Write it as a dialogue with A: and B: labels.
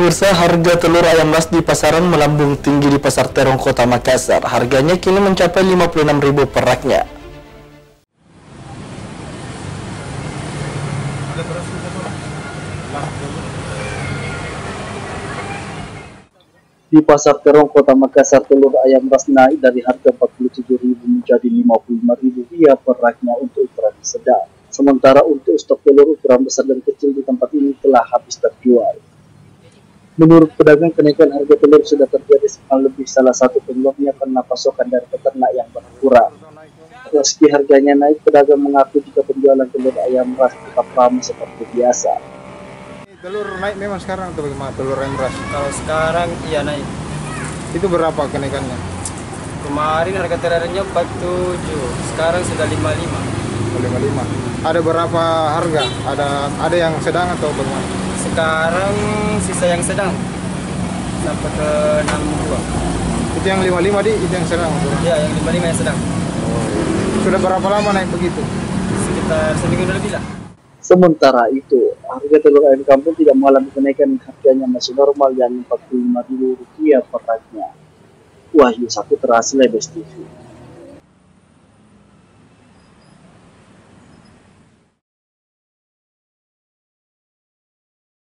A: Pemirsa, harga telur ayam ras di pasaran melambung tinggi di Pasar Terong, Kota Makassar. Harganya kini mencapai Rp56.000 per raknya.
B: Di Pasar Terong, Kota Makassar, telur ayam ras naik dari harga Rp47.000 menjadi Rp55.000 per raknya untuk ukuran sedang. Sementara untuk stok telur ukuran besar dan kecil di tempat ini telah habis terjual. Menurut pedagang, kenaikan harga telur sudah terjadi sepekan lebih, salah satu penyebabnya karena pasokan dari peternak yang berkurang. Meski harganya naik, pedagang mengaku jika penjualan telur ayam ras tetap ramai seperti biasa.
C: Telur naik memang sekarang atau bagaimana telur ayam ras?
D: Kalau sekarang iya naik.
C: Itu berapa kenaikannya?
D: Kemarin harga terakhirnya 47, sekarang sudah 55.
C: 55. Ada berapa harga? Ada yang sedang atau bagaimana?
D: Sekarang sisa yang sedang sampai ke 62.
C: Itu yang 55 itu yang sedang?
D: Ya, yang 55 yang sedang.
C: Sudah berapa lama naik begitu?
D: Sekitar seminggu lebih lah.
B: Sementara itu, harga telur ayam kampung tidak mengalami kenaikan, harganya masih normal, yakni Rp45.000 per raknya. Wahyu Saputra, Lebes TV.